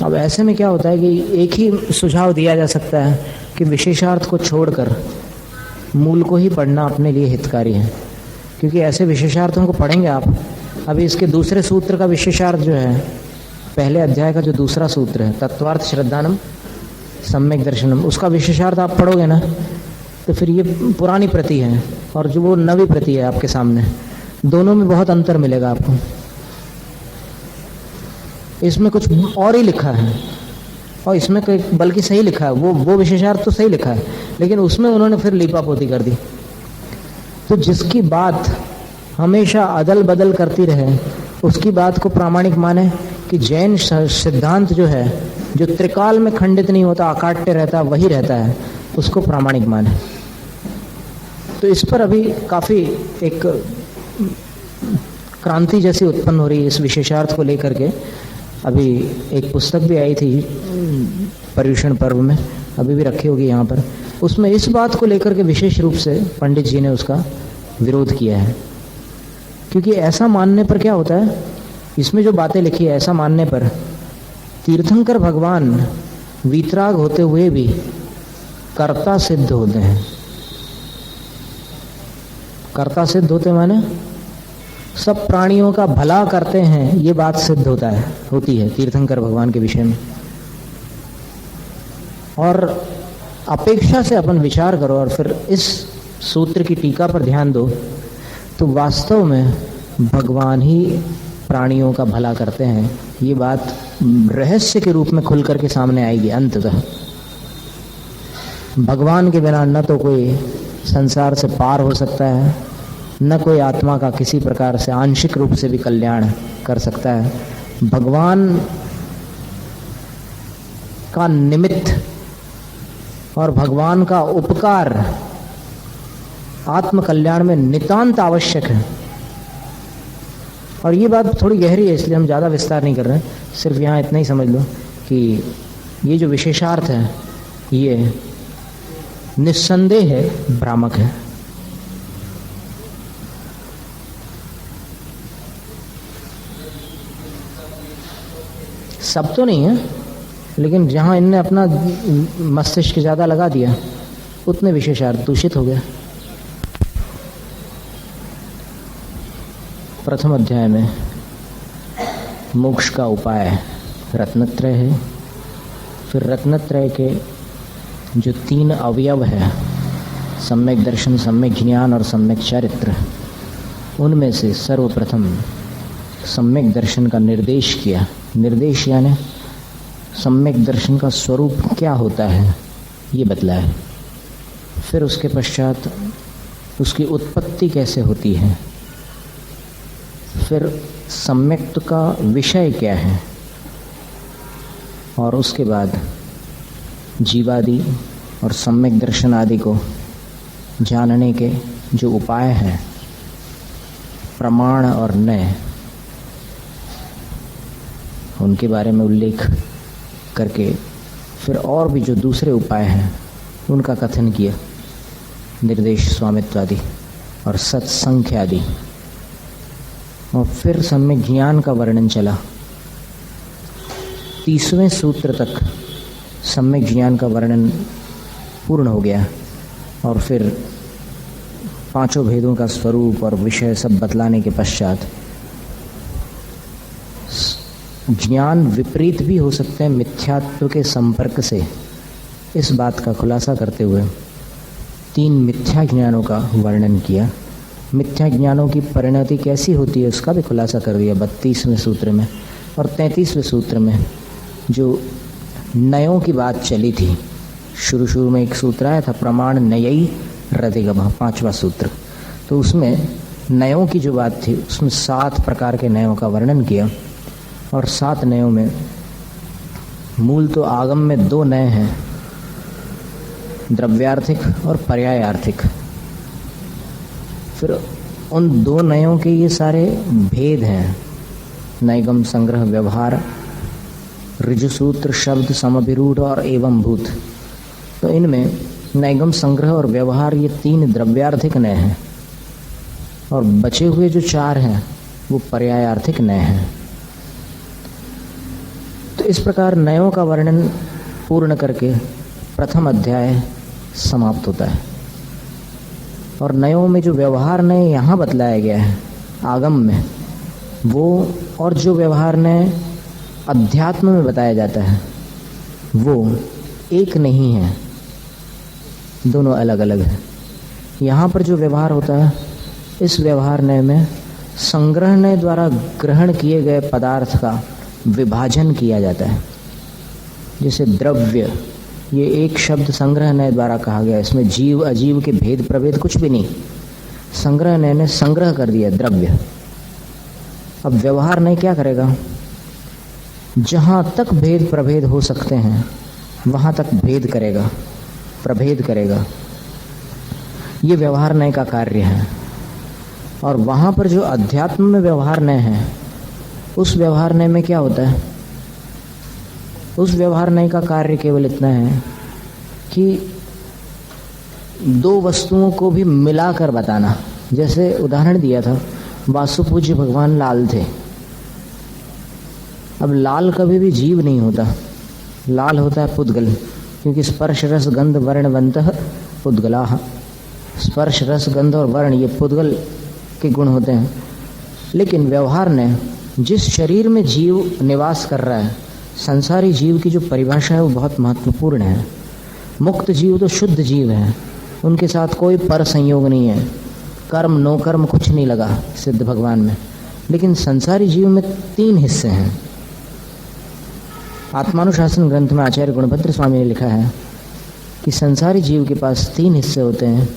अब ऐसे में क्या होता है कि एक ही सुझाव दिया जा सकता है कि विशेषार्थ को छोड़कर मूल को ही पढ़ना अपने लिए हितकारी है, क्योंकि ऐसे विशेषार्थों को पढ़ेंगे आप। अभी इसके दूसरे सूत्र का विशेषार्थ जो है, पहले अध्याय का जो दूसरा सूत्र है, तत्वार्थ श्रद्धानम सम्यक दर्शनम, उसका विशेषार्थ आप पढ़ोगे ना तो फिर ये पुरानी प्रति है और जो वो नवी प्रति है आपके सामने, दोनों में बहुत अंतर मिलेगा आपको। इसमें कुछ और ही लिखा है और इसमें बल्कि सही लिखा है, वो विशेषार्थ तो सही लिखा है, लेकिन उसमें उन्होंने फिर लीपापोती कर दी। तो जिसकी बात हमेशा अदल बदल करती रहे उसकी बात को प्रामाणिक माने कि जैन सिद्धांत जो है, जो त्रिकाल में खंडित नहीं होता, अकाट्य रहता, वही रहता है, उसको प्रामाणिक माने। तो इस पर अभी काफी एक क्रांति जैसी उत्पन्न हो रही है इस विशेषार्थ को लेकर के। अभी एक पुस्तक भी आई थी पर्युषण पर्व में, अभी भी रखी होगी यहाँ पर, उसमें इस बात को लेकर के विशेष रूप से पंडित जी ने उसका विरोध किया है। क्योंकि ऐसा मानने पर क्या होता है, इसमें जो बातें लिखी है, ऐसा मानने पर तीर्थंकर भगवान वीतराग होते हुए भी कर्ता सिद्ध होते हैं। कर्ता सिद्ध होते माने सब प्राणियों का भला करते हैं, ये बात सिद्ध होती है तीर्थंकर भगवान के विषय में। और अपेक्षा से अपन विचार करो और फिर इस सूत्र की टीका पर ध्यान दो तो वास्तव में भगवान ही प्राणियों का भला करते हैं, ये बात रहस्य के रूप में खुल करके सामने आएगी अंततः। भगवान के बिना न तो कोई संसार से पार हो सकता है, न कोई आत्मा का किसी प्रकार से आंशिक रूप से भी कल्याण कर सकता है। भगवान का निमित्त और भगवान का उपकार आत्म कल्याण में नितांत आवश्यक है। और ये बात थोड़ी गहरी है, इसलिए हम ज़्यादा विस्तार नहीं कर रहे हैं, सिर्फ यहाँ इतना ही समझ लो कि ये जो विशेषार्थ है ये निस्संदेह है भ्रामक है। सब तो नहीं है, लेकिन जहाँ इनने अपना मस्तिष्क ज़्यादा लगा दिया उतने विशेषार्थ दूषित हो गया। प्रथम अध्याय में मोक्ष का उपाय रत्नत्रय है। फिर रत्नत्रय के जो 3 अवयव है, सम्यक दर्शन, सम्यक ज्ञान और सम्यक चरित्र, उनमें से सर्वप्रथम सम्यक दर्शन का निर्देश किया। निर्देश यानी सम्यक दर्शन का स्वरूप क्या होता है ये बतलाया। फिर उसके पश्चात उसकी उत्पत्ति कैसे होती है, फिर सम्यक्त का विषय क्या है, और उसके बाद जीवादि और सम्यक दर्शन आदि को जानने के जो उपाय हैं, प्रमाण और नय, उनके बारे में उल्लेख करके फिर और भी जो दूसरे उपाय हैं उनका कथन किया, निर्देश स्वामित्व आदि और सत्संख्या आदि। और फिर सम्यक ज्ञान का वर्णन चला। 30वें सूत्र तक सम्यक ज्ञान का वर्णन पूर्ण हो गया और फिर 5 भेदों का स्वरूप और विषय सब बतलाने के पश्चात ज्ञान विपरीत भी हो सकते हैं मिथ्यात्व के संपर्क से, इस बात का खुलासा करते हुए 3 मिथ्या ज्ञानों का वर्णन किया। मिथ्या ज्ञानों की परिणति कैसी होती है उसका भी खुलासा कर दिया 32वें सूत्र में। और 33वें सूत्र में जो नयों की बात चली थी, शुरू में एक सूत्र आया था प्रमाण नयई रतिगम, 5वां सूत्र, तो उसमें नयों की जो बात थी उसमें 7 प्रकार के नयों का वर्णन किया। और 7 नयों में मूल तो आगम में 2 नय हैं, द्रव्यार्थिक और पर्यायार्थिक। फिर उन 2 नयों के ये सारे भेद हैं, नैगम, संग्रह, व्यवहार, ऋजुसूत्र, शब्द, समभिरूढ़ और एवं भूत। तो इनमें नैगम, संग्रह और व्यवहार ये 3 द्रव्यार्थिक नय हैं और बचे हुए जो 4 हैं वो पर्यायार्थिक नय हैं। तो तो इस प्रकार नयों का वर्णन पूर्ण करके प्रथम अध्याय समाप्त होता है। और नयों में जो व्यवहार नय यहाँ बतलाया गया है आगम में, वो और जो व्यवहार नय अध्यात्म में बताया जाता है वो एक नहीं है, दोनों अलग अलग है। यहाँ पर जो व्यवहार होता है, इस व्यवहार नय में संग्रह नय द्वारा ग्रहण किए गए पदार्थ का विभाजन किया जाता है। जैसे द्रव्य, ये एक शब्द संग्रह नय द्वारा कहा गया, इसमें जीव अजीव के भेद प्रभेद कुछ भी नहीं, संग्रह नय ने संग्रह कर दिया द्रव्य। अब व्यवहार नय क्या करेगा, जहाँ तक भेद प्रभेद हो सकते हैं वहाँ तक भेद करेगा, प्रभेद करेगा। ये व्यवहार नय का कार्य है। और वहाँ पर जो अध्यात्म में व्यवहार नय है, उस व्यवहार नय में क्या होता है, उस व्यवहार नय का कार्य केवल इतना है कि दो वस्तुओं को भी मिलाकर बताना। जैसे उदाहरण दिया था, वासुपूज्य भगवान लाल थे। अब लाल कभी भी जीव नहीं होता, लाल होता है पुद्गल, क्योंकि स्पर्श रस गंध वर्णवंतः पुद्गलाः। स्पर्श रस गंध और वर्ण ये पुद्गल के गुण होते हैं। लेकिन व्यवहार ने जिस शरीर में जीव निवास कर रहा है, संसारी जीव की जो परिभाषा है वो बहुत महत्वपूर्ण है। मुक्त जीव तो शुद्ध जीव है, उनके साथ कोई पर संयोग नहीं है, कर्म नो कर्म कुछ नहीं लगा सिद्ध भगवान में। लेकिन संसारी जीव में तीन हिस्से हैं। आत्मानुशासन ग्रंथ में आचार्य गुणभद्र स्वामी ने लिखा है कि संसारी जीव के पास तीन हिस्से होते हैं।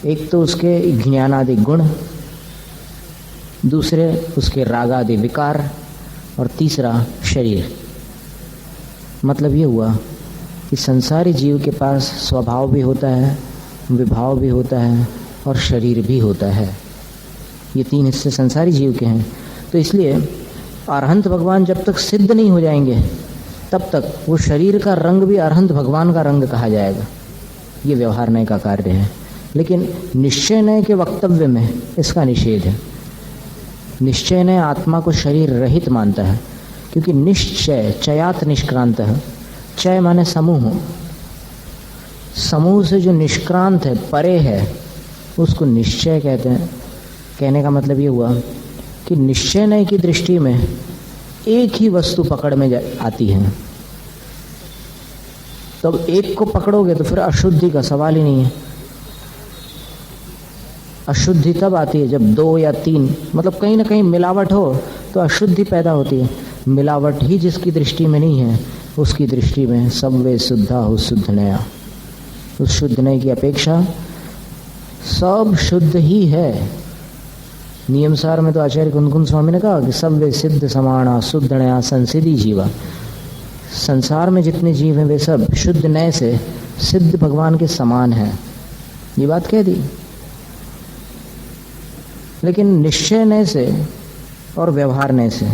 एक तो उसके ज्ञानादि गुण, दूसरे उसके रागादि विकार, और तीसरा शरीर। मतलब ये हुआ कि संसारी जीव के पास स्वभाव भी होता है, विभाव भी होता है और शरीर भी होता है। ये तीन हिस्से संसारी जीव के हैं। तो इसलिए अरहंत भगवान जब तक सिद्ध नहीं हो जाएंगे तब तक वो शरीर का रंग भी अरहंत भगवान का रंग कहा जाएगा। ये व्यवहार नय का कार्य है। लेकिन निश्चय नय के वक्तव्य में इसका निषेध है। निश्चय नय आत्मा को शरीर रहित मानता है, क्योंकि निश्चय चयात निष्क्रांत है। चय माने समूह, समूह से जो निष्क्रांत है, परे है, उसको निश्चय कहते हैं। कहने का मतलब ये हुआ कि निश्चय नय की दृष्टि में एक ही वस्तु पकड़ में आती है। तब एक को पकड़ोगे तो फिर अशुद्धि का सवाल ही नहीं है। अशुद्धि तब आती है जब दो या तीन, मतलब कहीं ना कहीं मिलावट हो तो अशुद्धि पैदा होती है। मिलावट ही जिसकी दृष्टि में नहीं है, उसकी दृष्टि में सब वे शुद्धा हो शुद्ध नया। उस शुद्ध नय की अपेक्षा सब शुद्ध ही है। नियमसार में तो आचार्य कुंदकुंद स्वामी ने कहा कि सब वे सिद्ध समाना शुद्ध नया संसिद्धि जीवा। संसार में जितने जीव हैं वे सब शुद्ध नय से सिद्ध भगवान के समान हैं। ये बात कह दी। लेकिन निश्चय नय से और व्यवहार नय से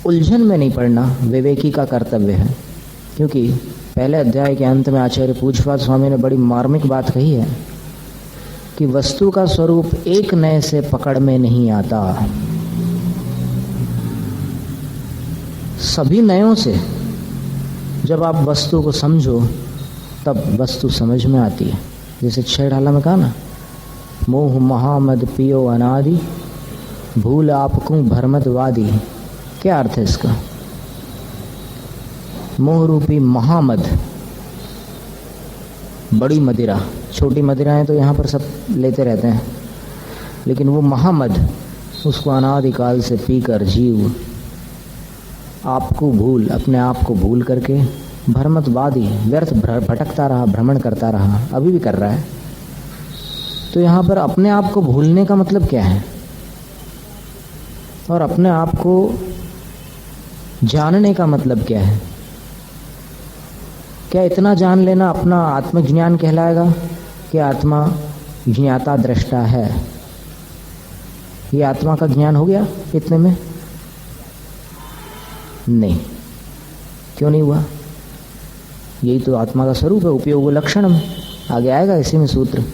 उलझन में नहीं पड़ना विवेकी का कर्तव्य है। क्योंकि पहले अध्याय के अंत में आचार्य पूज्यपाद स्वामी ने बड़ी मार्मिक बात कही है कि वस्तु का स्वरूप एक नय से पकड़ में नहीं आता। सभी नयों से जब आप वस्तु को समझो तब वस्तु समझ में आती है। जैसे छह ढाला में कहा ना, मोह महामद पियो अनादि, भूल आपको भरमत वादी। क्या अर्थ है इसका? मोह रूपी महामद, बड़ी मदिरा, छोटी मदिराएं तो यहाँ पर सब लेते रहते हैं, लेकिन वो महामद, उसको अनादिकाल से पीकर जीव आपको भूल, अपने आप को भूल करके भरमतवादी व्यर्थ भटकता रहा, भ्रमण करता रहा, अभी भी कर रहा है। तो यहाँ पर अपने आप को भूलने का मतलब क्या है और अपने आप को जानने का मतलब क्या है? क्या इतना जान लेना अपना आत्मज्ञान कहलाएगा कि आत्मा ज्ञाता दृष्टा है? ये आत्मा का ज्ञान हो गया इतने में? नहीं। क्यों नहीं हुआ? यही तो आत्मा का स्वरूप है, उपयोग लक्षणम। आगे आएगा इसी में सूत्र।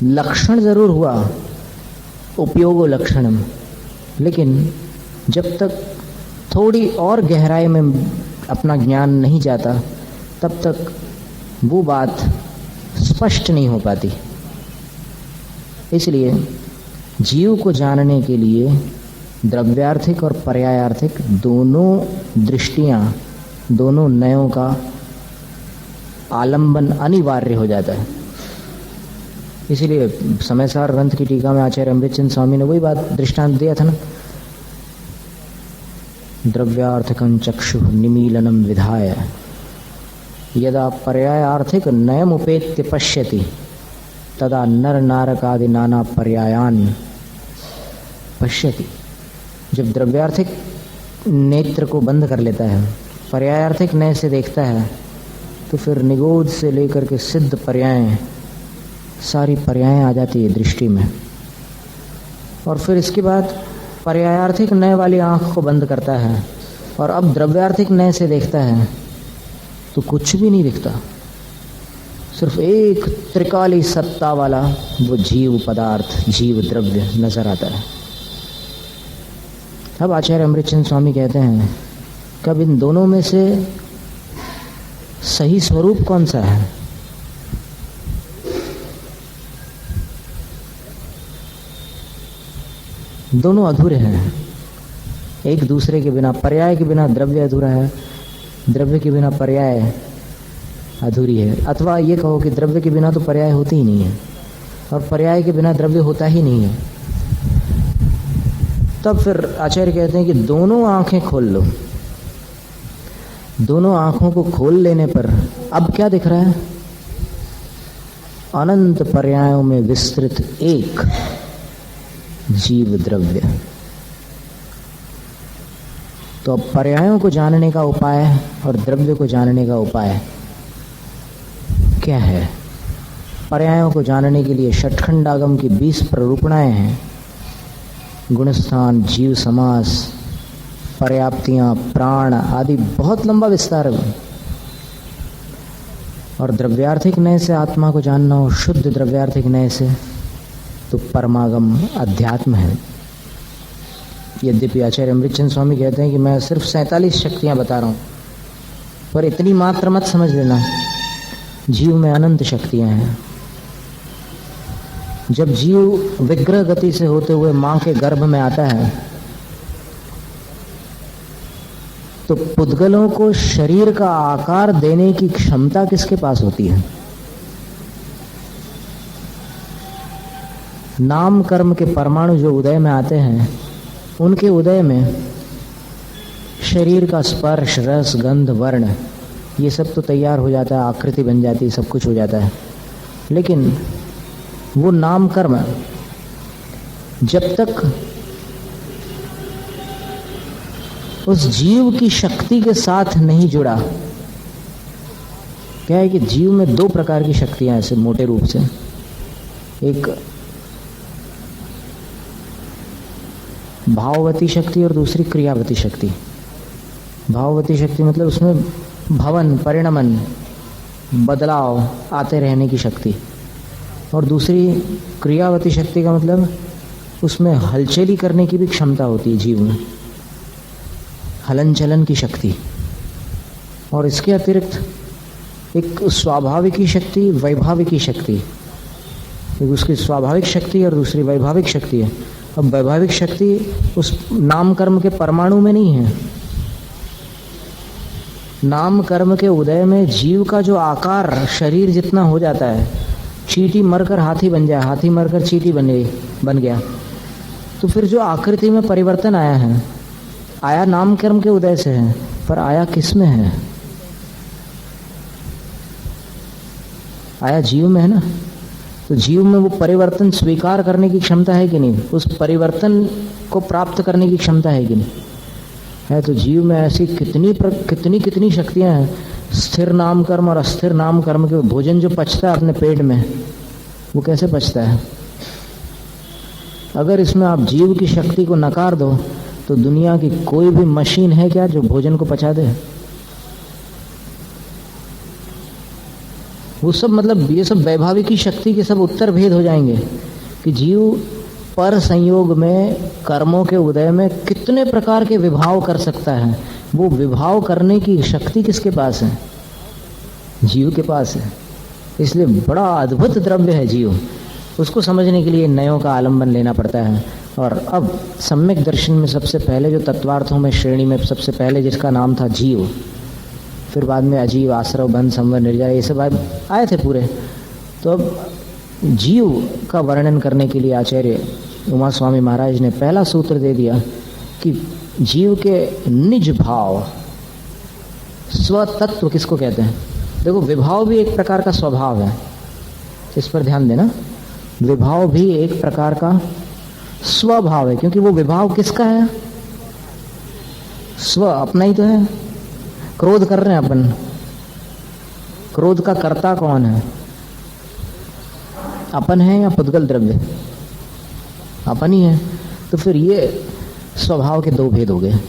लक्षण जरूर हुआ उपयोगो लक्षणम। लेकिन जब तक थोड़ी और गहराई में अपना ज्ञान नहीं जाता तब तक वो बात स्पष्ट नहीं हो पाती। इसलिए जीव को जानने के लिए द्रव्यार्थिक और पर्यायार्थिक दोनों दृष्टियां, दोनों नयों का आलंबन अनिवार्य हो जाता है। इसीलिए समयसार ग्रंथ की टीका में आचार्य अमृतचंद स्वामी ने वही बात दृष्टांत दिया था ना, द्रव्यार्थिकं चक्षु निमीलनम विधाय यदा पर्यायार्थिक नयम उपेत्य पश्यति तदा नर नारकादि नाना पर्यायान पश्यति। जब द्रव्यार्थिक नेत्र को बंद कर लेता है, पर्यायार्थिक नय से देखता है, तो फिर निगोद से लेकर के सिद्ध पर्याय, सारी पर्यायें आ जाती है दृष्टि में। और फिर इसके बाद पर्यायार्थिक नय वाली आंख को बंद करता है और अब द्रव्यार्थिक नय से देखता है तो कुछ भी नहीं दिखता, सिर्फ एक त्रिकाली सत्ता वाला वो जीव पदार्थ, जीव द्रव्य नजर आता है। अब आचार्य अमृतचंद स्वामी कहते हैं कब इन दोनों में से सही स्वरूप कौन सा है? दोनों अधूरे हैं। एक दूसरे के बिना, पर्याय के बिना द्रव्य अधूरा है, द्रव्य के बिना पर्याय अधूरी है। अथवा ये कहो कि द्रव्य के बिना तो पर्याय होती ही नहीं है और पर्याय के बिना द्रव्य होता ही नहीं है। तब फिर आचार्य कहते हैं कि दोनों आंखें खोल लो। दोनों आंखों को खोल लेने पर अब क्या दिख रहा है? अनंत पर्यायों में विस्तृत एक जीव द्रव्य। तो अब पर्यायों को जानने का उपाय और द्रव्य को जानने का उपाय क्या है? पर्यायों को जानने के लिए षटखंडागम की 20 प्ररूपणाएं हैं। गुणस्थान, जीव समास, पर्याप्तियां, प्राण आदि बहुत लंबा विस्तार है। और द्रव्यार्थिक नय से आत्मा को जानना हो, शुद्ध द्रव्यार्थिक नय से, तो परमागम अध्यात्म है। यद्यपि आचार्य अमृतचंद स्वामी कहते हैं कि मैं सिर्फ 47 शक्तियां बता रहा हूं, पर इतनी मात्र मत समझ लेना, जीव में अनंत शक्तियां हैं। जब जीव विग्रह गति से होते हुए मां के गर्भ में आता है तो पुद्गलों को शरीर का आकार देने की क्षमता किसके पास होती है? नाम कर्म के परमाणु जो उदय में आते हैं, उनके उदय में शरीर का स्पर्श, रस, गंध, वर्ण ये सब तो तैयार हो जाता है, आकृति बन जाती है, सब कुछ हो जाता है। लेकिन वो नाम कर्म जब तक उस जीव की शक्ति के साथ नहीं जुड़ा, क्या है कि जीव में 2 प्रकार की शक्तियां ऐसे मोटे रूप से, एक भाववती शक्ति और दूसरी क्रियावती शक्ति। भाववती शक्ति मतलब उसमें भवन, परिणमन, बदलाव आते रहने की शक्ति, और दूसरी क्रियावती शक्ति का मतलब उसमें हलचली करने की भी क्षमता होती है जीव में, हलन चलन की शक्ति। और इसके अतिरिक्त एक स्वाभाविकी शक्ति, वैभाविकी शक्ति। एक उसकी स्वाभाविक शक्ति और दूसरी वैभाविक शक्ति है। अब वैभाविक शक्ति उस नाम कर्म के परमाणु में नहीं है। नाम कर्म के उदय में जीव का जो आकार शरीर जितना हो जाता है, चींटी मरकर हाथी बन जाए, हाथी मरकर चींटी बन गया, तो फिर जो आकृति में परिवर्तन आया है, आया नाम कर्म के उदय से है, पर आया किस में है? आया जीव में है ना। तो जीव में वो परिवर्तन स्वीकार करने की क्षमता है कि नहीं? उस परिवर्तन को प्राप्त करने की क्षमता है कि नहीं? है। तो जीव में ऐसी कितनी शक्तियां हैं। स्थिर नाम कर्म और अस्थिर नाम कर्म के भोजन जो पचता है अपने पेट में, वो कैसे पचता है? अगर इसमें आप जीव की शक्ति को नकार दो तो दुनिया की कोई भी मशीन है क्या जो भोजन को पचा दे? वो सब मतलब ये सब वैभाविकी शक्ति के सब उत्तर भेद हो जाएंगे कि जीव पर संयोग में कर्मों के उदय में कितने प्रकार के विभाव कर सकता है। वो विभाव करने की शक्ति किसके पास है? जीव के पास है। इसलिए बड़ा अद्भुत द्रव्य है जीव। उसको समझने के लिए नयों का आलंबन लेना पड़ता है। और अब सम्यक दर्शन में सबसे पहले जो तत्वार्थों में श्रेणी में सबसे पहले जिसका नाम था जीव, फिर बाद में अजीव, आश्रव, बंध, संवर, निर्जर, ये सब आए थे पूरे। तो अब जीव का वर्णन करने के लिए आचार्य उमा स्वामी महाराज ने पहला सूत्र दे दिया कि जीव के निज भाव, स्वतत्व किसको कहते हैं? देखो, विभाव भी एक प्रकार का स्वभाव है, इस पर ध्यान देना। विभाव भी एक प्रकार का स्वभाव है, क्योंकि वो विभाव किसका है? स्व, अपना ही तो है। क्रोध कर रहे हैं अपन, क्रोध का कर्ता कौन है? अपन है या पुद्गल द्रव्य? अपन ही है। तो फिर ये स्वभाव के दो भेद हो गए।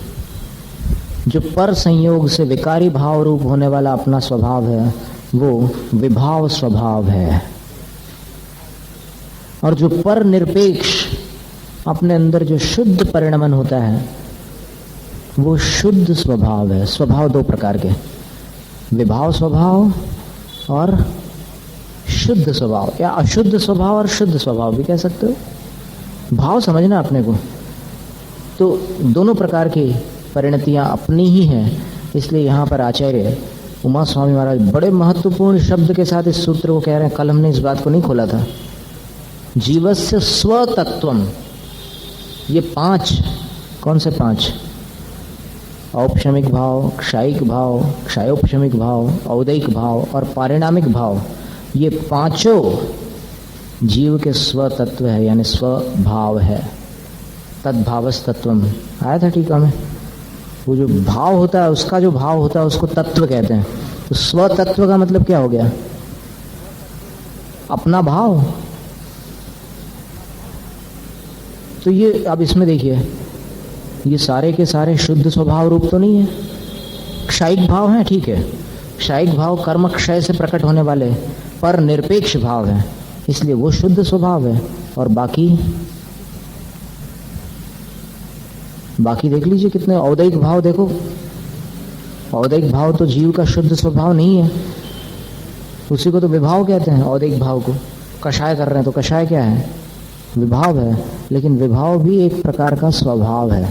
जो पर संयोग से विकारी भाव रूप होने वाला अपना स्वभाव है वो विभाव स्वभाव है, और जो पर निरपेक्ष अपने अंदर जो शुद्ध परिणमन होता है वो शुद्ध स्वभाव है। स्वभाव दो प्रकार के, विभाव स्वभाव और शुद्ध स्वभाव, या अशुद्ध स्वभाव और शुद्ध स्वभाव भी कह सकते हो। भाव समझना अपने को। तो दोनों प्रकार की परिणतियां अपनी ही हैं। इसलिए यहाँ पर आचार्य उमा स्वामी महाराज बड़े महत्वपूर्ण शब्द के साथ इस सूत्र को कह रहे हैं। कल हमने इस बात को नहीं खोला था। जीवस्य स्वतत्वम, ये पांच, कौन से पांच? औपशमिक भाव, क्षायिक भाव, क्षायोपशमिक भाव, औदैक भाव और पारिणामिक भाव, ये पांचों जीव के स्वतत्व है, यानी स्वभाव है। तद्भावस्तत्वम आया था टीका में। वो जो भाव होता है, उसका जो भाव होता है उसको तत्व कहते हैं। तो स्वतत्व का मतलब क्या हो गया? अपना भाव। तो ये अब इसमें देखिए, ये सारे के सारे शुद्ध स्वभाव रूप तो नहीं है। क्षायिक भाव है, ठीक है। क्षायिक भाव कर्म क्षय से प्रकट होने वाले पर निरपेक्ष भाव है, इसलिए वो शुद्ध स्वभाव है। और बाकी देख लीजिए कितने औदैक भाव। देखो, औदैक भाव तो जीव का शुद्ध स्वभाव नहीं है, उसी को तो विभाव कहते हैं। औदैक भाव को कषाय कर रहे हैं तो कषाय क्या है? विभाव है। लेकिन विभाव भी एक प्रकार का स्वभाव है। आ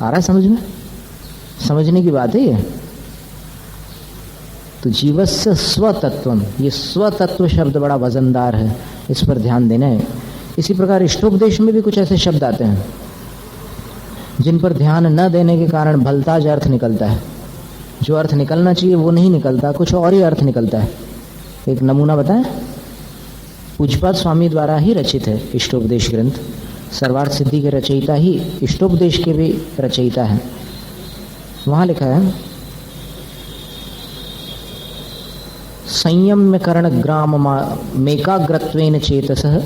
रहा है समझ में? समझने की बात है ये। तो जीवस्य स्वतत्वम, ये स्वतत्व शब्द बड़ा वजनदार है, इस पर ध्यान देना है। इसी प्रकार इष्टोपदेश में भी कुछ ऐसे शब्द आते हैं जिन पर ध्यान न देने के कारण भलताज अर्थ निकलता है। जो अर्थ निकलना चाहिए वो नहीं निकलता, कुछ और ही अर्थ निकलता है। एक नमूना बताएं। पूज्यपाद स्वामी द्वारा ही रचित है इष्टोपदेश ग्रंथ। सर्वार्थ सिद्धि के रचयिता ही इष्टोपदेश के भी रचयिता है। वहां लिखा है, संयम्य कर्ण ग्राम मेकाग्रत्वेन चेतसः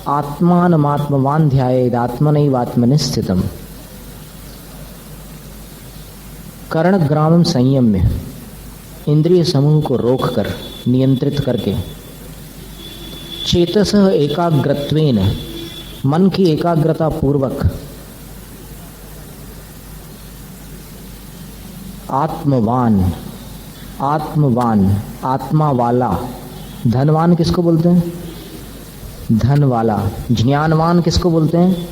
आत्मानमात्मवान् ध्यायेद आत्मनैवात्मनि स्थितम्। कर्ण ग्रामम संयम्य, इंद्रिय समूह को रोककर, नियंत्रित करके, चेतसः एकाग्रत्वेन, मन की एकाग्रता पूर्वक, आत्मवान, आत्मवान, आत्मा वाला। धनवान किसको बोलते हैं? धन वाला। ज्ञानवान किसको बोलते हैं?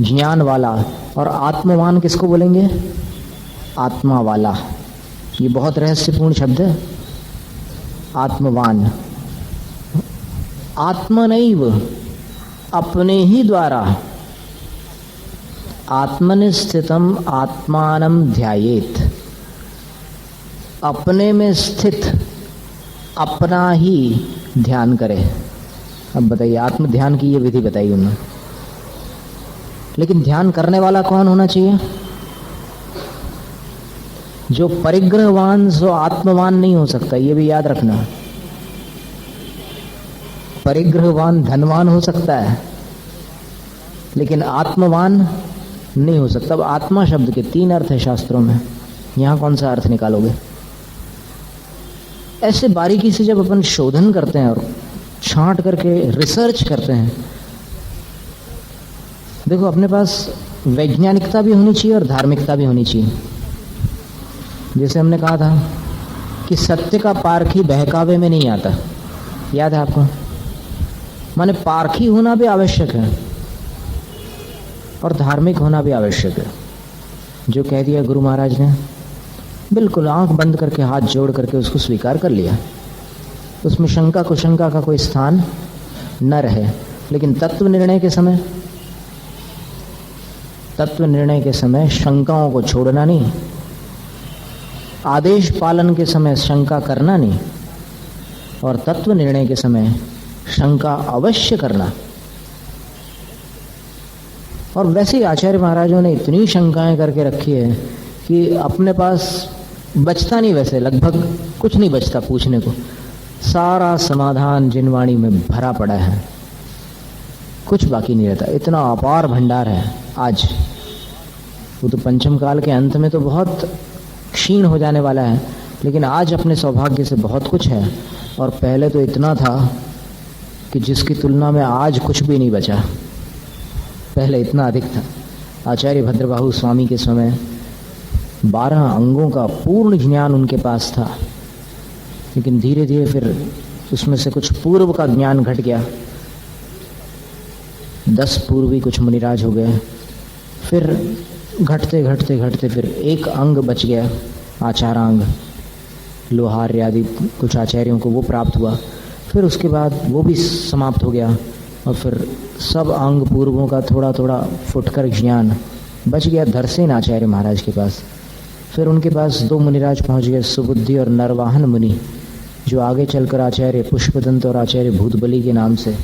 ज्ञान वाला। और आत्मवान किसको बोलेंगे? आत्मा वाला। ये बहुत रहस्यपूर्ण शब्द है, आत्मवान। आत्मनैव, अपने ही द्वारा, आत्मनि स्थितम आत्मानं ध्यायेत, अपने में स्थित अपना ही ध्यान करे। अब बताइए, आत्म ध्यान की ये विधि बताई उन्होंने। लेकिन ध्यान करने वाला कौन होना चाहिए? जो परिग्रहवान सो आत्मवान नहीं हो सकता, ये भी याद रखना। परिग्रहवान धनवान हो सकता है, लेकिन आत्मवान नहीं हो सकता। अब आत्मा शब्द के 3 अर्थ है शास्त्रों में, यहां कौन सा अर्थ निकालोगे? ऐसे बारीकी से जब अपन शोधन करते हैं और छांट करके रिसर्च करते हैं देखो, अपने पास वैज्ञानिकता भी होनी चाहिए और धार्मिकता भी होनी चाहिए। जैसे हमने कहा था कि सत्य का पारखी बहकावे में नहीं आता, याद है आपको? माने पारखी होना भी आवश्यक है और धार्मिक होना भी आवश्यक है। जो कह दिया गुरु महाराज ने, बिल्कुल आंख बंद करके हाथ जोड़ करके उसको स्वीकार कर लिया, उसमें शंका कुशंका का कोई स्थान न रहे। लेकिन तत्व निर्णय के समय शंकाओं को छोड़ना नहीं, आदेश पालन के समय शंका करना नहीं, और तत्व निर्णय के समय शंका अवश्य करना। और वैसे ही आचार्य महाराजों ने इतनी शंकाएं करके रखी है कि अपने पास बचता नहीं, वैसे लगभग कुछ नहीं बचता पूछने को। सारा समाधान जिनवाणी में भरा पड़ा है, कुछ बाकी नहीं रहता। इतना अपार भंडार है आज। वो तो पंचम काल के अंत में तो बहुत क्षीण हो जाने वाला है, लेकिन आज अपने सौभाग्य से बहुत कुछ है। और पहले तो इतना था कि जिसकी तुलना में आज कुछ भी नहीं बचा। पहले इतना अधिक था। आचार्य भद्रबाहु स्वामी के समय 12 अंगों का पूर्ण ज्ञान उनके पास था, लेकिन धीरे धीरे फिर उसमें से कुछ पूर्व का ज्ञान घट गया। 10 पूर्वी कुछ मुनिराज हो गए, फिर घटते घटते घटते फिर एक अंग बच गया, आचारांग, लोहार आदि कुछ आचार्यों को वो प्राप्त हुआ। फिर उसके बाद वो भी समाप्त हो गया और फिर सब अंग पूर्वों का थोड़ा थोड़ा फुटकर ज्ञान बच गया धरसेन आचार्य महाराज के पास। फिर उनके पास 2 मुनिराज पहुंच गए, सुबुद्धि और नरवाहन मुनि, जो आगे चलकर आचार्य पुष्पदंत और आचार्य भूतबली के नाम से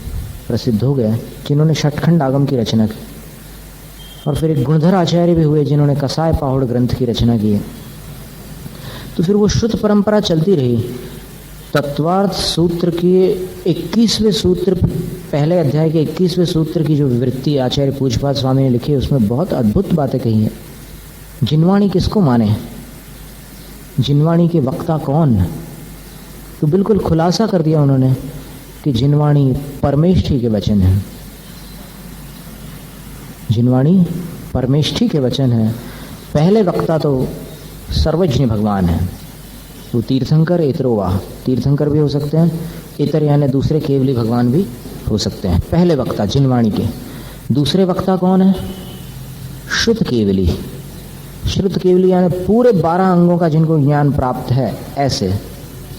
प्रसिद्ध हो गए, जिन्होंने षटखंड आगम की रचना की। और फिर एक गुणधर आचार्य भी हुए जिन्होंने कसाय पाहुड़ ग्रंथ की रचना की है। तो फिर वो श्रुत परंपरा चलती रही। तत्वार्थ सूत्र के 21वें सूत्र, पहले अध्याय के 21वें सूत्र की जो वृत्ति आचार्य पूज्यपाद स्वामी ने लिखी है, उसमें बहुत अद्भुत बातें कही हैं। जिनवाणी किसको माने, जिनवाणी के वक्ता कौन, तो बिल्कुल खुलासा कर दिया उन्होंने कि जिनवाणी परमेष्ठी के वचन है। जिनवाणी परमेष्ठी के वचन है। पहले वक्ता तो सर्वज्ञ भगवान है, वो तीर्थंकर इतरोवा, तीर्थंकर भी हो सकते हैं, इतर यानी दूसरे केवली भगवान भी हो सकते हैं। पहले वक्ता जिनवाणी के। दूसरे वक्ता कौन है? श्रुत केवली। श्रुत केवली यानी पूरे 12 अंगों का जिनको ज्ञान प्राप्त है, ऐसे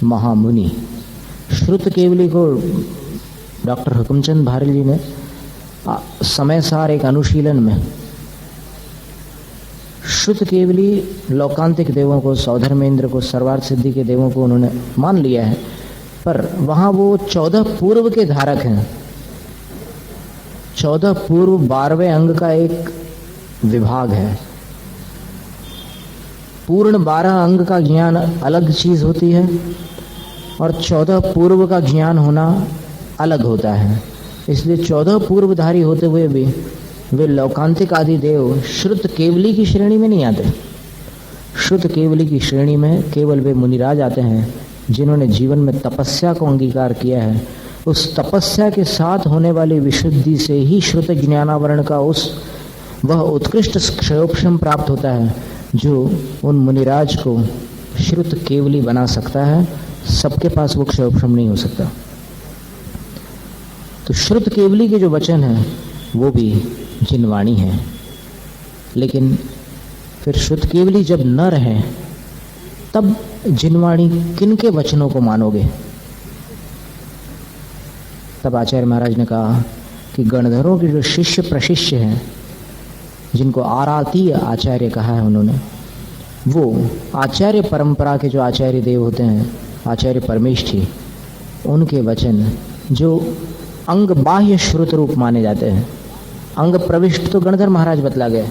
महामुनि। श्रुत केवली को डॉक्टर हुकुमचंद भारल जी ने समय सार एक अनुशीलन में श्रुत केवली लोकांतिक देवों को, सौधर्मेंद्र को, सर्वार्थ सिद्धि के देवों को उन्होंने मान लिया है, पर वहां वो 14 पूर्व के धारक हैं। 14 पूर्व 12वें अंग का एक विभाग है। पूर्ण 12 अंग का ज्ञान अलग चीज होती है और 14 पूर्व का ज्ञान होना अलग होता है। इसलिए 14 पूर्वधारी होते हुए भी वे लौकांतिक आदि देव श्रुत केवली की श्रेणी में नहीं आते। श्रुत केवली की श्रेणी में केवल वे मुनिराज आते हैं जिन्होंने जीवन में तपस्या को अंगीकार किया है। उस तपस्या के साथ होने वाली विशुद्धि से ही श्रुत ज्ञानावरण का वह उत्कृष्ट क्षयोपशम प्राप्त होता है जो उन मुनिराज को श्रुत केवली बना सकता है। सबके पास वो क्षयोपशम नहीं हो सकता। तो श्रुत केवली के जो वचन है वो भी जिनवाणी है। लेकिन फिर श्रुत केवली जब न रहे तब जिनवाणी किन के वचनों को मानोगे? तब आचार्य महाराज ने कहा कि गणधरों के जो शिष्य प्रशिष्य हैं, जिनको आरातीय आचार्य कहा है उन्होंने, वो आचार्य परंपरा के जो आचार्य देव होते हैं, आचार्य परमेष्ठी, उनके वचन जो अंग बाह्य श्रुत रूप माने जाते हैं। अंग प्रविष्ट तो गणधर महाराज बतला गए,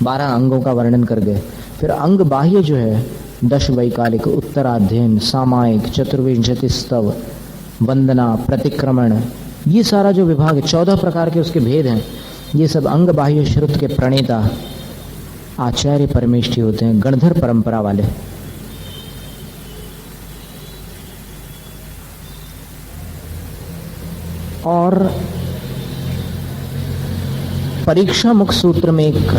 12 अंगों का वर्णन कर गए। फिर अंग बाह्य जो है, 10 वैकालिक, उत्तराध्ययन, सामायिक, चतुर्विंशति स्तव, वंदना, प्रतिक्रमण, ये सारा जो विभाग है, 14 प्रकार के उसके भेद हैं। ये सब अंग बाह्य श्रुत के प्रणेता आचार्य परमेष्ठी होते हैं, गणधर परंपरा वाले। और परीक्षा मुख सूत्र में एक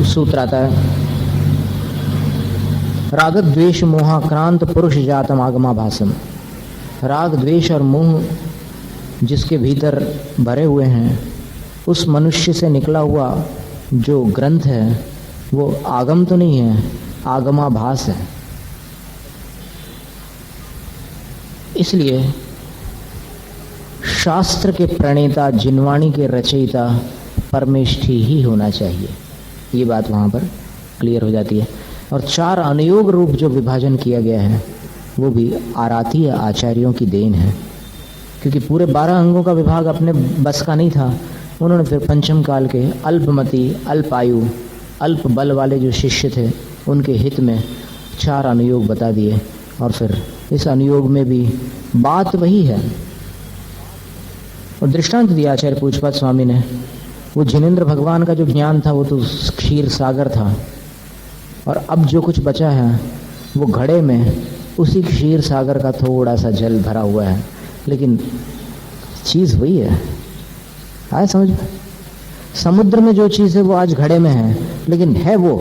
सूत्र आता है, राग द्वेष मोहाक्रांत पुरुष जातम आगमाभासम। राग द्वेष और मोह जिसके भीतर भरे हुए हैं, उस मनुष्य से निकला हुआ जो ग्रंथ है वो आगम तो नहीं है, आगमाभास है। इसलिए शास्त्र के प्रणेता, जिनवाणी के रचयिता परमेष्ठी ही होना चाहिए। ये बात वहाँ पर क्लियर हो जाती है। और 4 अनुयोग रूप जो विभाजन किया गया है वो भी आरातीय आचार्यों की देन है, क्योंकि पूरे 12 अंगों का विभाग अपने बस का नहीं था। उन्होंने फिर पंचम काल के अल्पमति, अल्पायु, अल्प बल वाले जो शिष्य थे उनके हित में 4 अनुयोग बता दिए। और फिर इस अनुयोग में भी बात वही है। और दृष्टांत दिया आचार्य पूज्यपाद स्वामी ने, वो जिनेंद्र भगवान का जो ज्ञान था वो तो क्षीर सागर था, और अब जो कुछ बचा है वो घड़े में उसी क्षीर सागर का थोड़ा सा जल भरा हुआ है, लेकिन चीज़ वही है। आए समझ में? समुद्र में जो चीज़ है वो आज घड़े में है, लेकिन है वो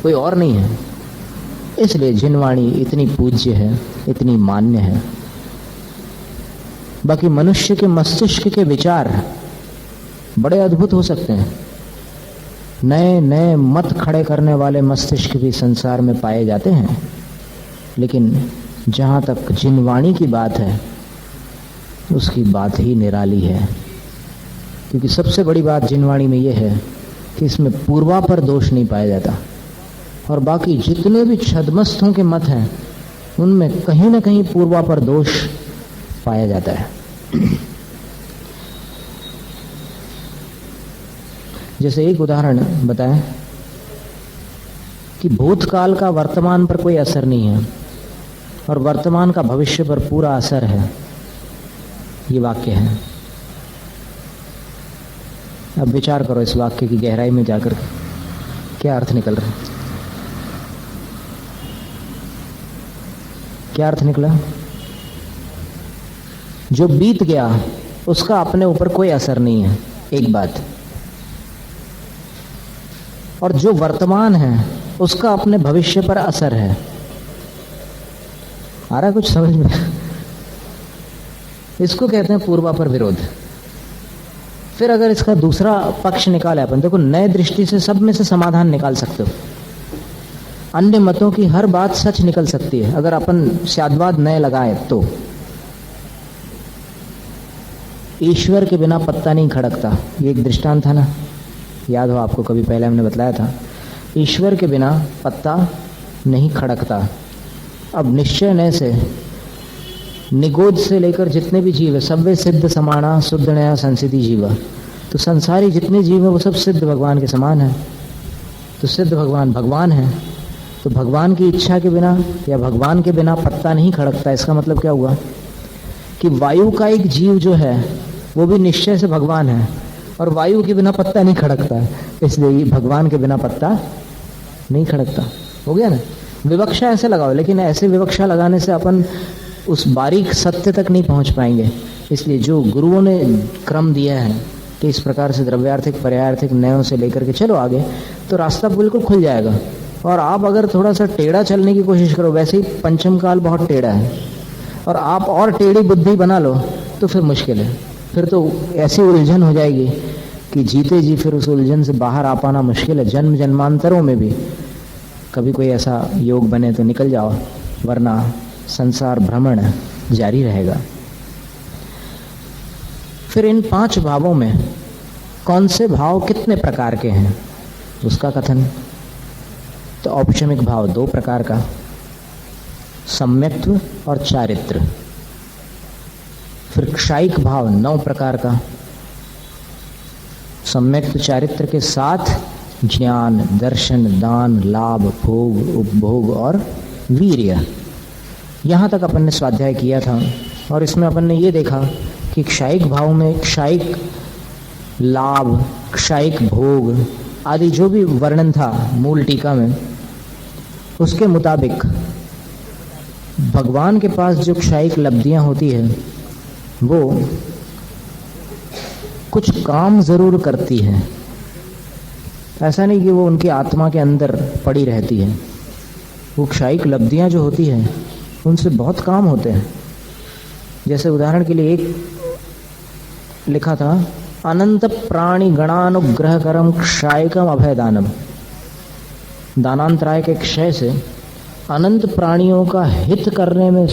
कोई और नहीं है। इसलिए जिनवाणी इतनी पूज्य है, इतनी मान्य है। बाकी मनुष्य के मस्तिष्क के विचार बड़े अद्भुत हो सकते हैं। नए नए मत खड़े करने वाले मस्तिष्क भी संसार में पाए जाते हैं, लेकिन जहाँ तक जिनवाणी की बात है उसकी बात ही निराली है। क्योंकि सबसे बड़ी बात जिनवाणी में यह है कि इसमें पूर्वापर दोष नहीं पाया जाता, और बाकी जितने भी छद्मस्थों के मत हैं उनमें कहीं ना कहीं पूर्वापर दोष पाया जाता है। जैसे एक उदाहरण बताएं कि भूतकाल का वर्तमान पर कोई असर नहीं है और वर्तमान का भविष्य पर पूरा असर है, ये वाक्य है। अब विचार करो इस वाक्य की गहराई में जाकर क्या अर्थ निकल रहा है। क्या अर्थ निकला? जो बीत गया उसका अपने ऊपर कोई असर नहीं है, एक बात। और जो वर्तमान है उसका अपने भविष्य पर असर है। आ रहा है कुछ समझ में? इसको कहते हैं पूर्वापर विरोध। फिर अगर इसका दूसरा पक्ष निकाले अपन, देखो नए दृष्टि से सब में से समाधान निकाल सकते हो। अन्य मतों की हर बात सच निकल सकती है अगर अपन स्याद्वाद नए लगाए तो। ईश्वर के बिना पत्ता नहीं खड़कता, ये एक दृष्टांत था ना, याद हो आपको? कभी पहले हमने बताया था, ईश्वर के बिना पत्ता नहीं खड़कता। अब निश्चय नय से निगोद से लेकर जितने भी जीव है, सब्वे सिद्ध समाना शुद्ध नया संसिद्धि जीवा। तो संसारी जितने जीव है वो सब सिद्ध भगवान के समान है। तो सिद्ध भगवान भगवान है, तो भगवान की इच्छा के बिना या भगवान के बिना पत्ता नहीं खड़कता। इसका मतलब क्या हुआ कि वायु का एक जीव जो है वो भी निश्चय से भगवान है, और वायु के बिना पत्ता नहीं खड़कता है, इसलिए भगवान के बिना पत्ता नहीं खड़कता। हो गया ना? विवक्षा ऐसे लगाओ, लेकिन ऐसे विवक्षा लगाने से अपन उस बारीक सत्य तक नहीं पहुंच पाएंगे। इसलिए जो गुरुओं ने क्रम दिया है कि इस प्रकार से द्रव्यार्थिक पर्यायार्थिक नयों से लेकर के चलो आगे, तो रास्ता बिल्कुल खुल जाएगा। और आप अगर थोड़ा सा टेढ़ा चलने की कोशिश करो, वैसे ही पंचम काल बहुत टेढ़ा है, और आप और टेढ़ी बुद्धि बना लो तो फिर मुश्किल है। फिर तो ऐसी उलझन हो जाएगी कि जीते जी फिर उस उलझन से बाहर आ पाना मुश्किल है। जन्म जन्मांतरों में भी कभी कोई ऐसा योग बने तो निकल जाओ, वरना संसार भ्रमण जारी रहेगा। फिर इन 5 भावों में कौन से भाव कितने प्रकार के हैं उसका कथन। तो औपशमिक भाव 2 प्रकार का, सम्यक्त्व और चारित्र। फिर क्षायिक भाव 9 प्रकार का, सम्यक्त्व चारित्र के साथ ज्ञान, दर्शन, दान, लाभ, भोग, उपभोग और वीर्य। यहाँ तक अपन ने स्वाध्याय किया था, और इसमें अपन ने ये देखा कि क्षायिक भाव में क्षायिक लाभ, क्षायिक भोग आदि जो भी वर्णन था मूल टीका में, उसके मुताबिक भगवान के पास जो क्षायिक लब्धियां होती है वो कुछ काम जरूर करती है, ऐसा नहीं कि वो उनकी आत्मा के अंदर पड़ी रहती है। वो क्षायिक लब्धियां जो होती हैं उनसे बहुत काम होते हैं। जैसे उदाहरण के लिए एक लिखा था, अनंत प्राणी गणानुग्रह करम क्षायिकम अभयदानम। दानांतराय के क्षय से अनंत प्राणियों का हित करने में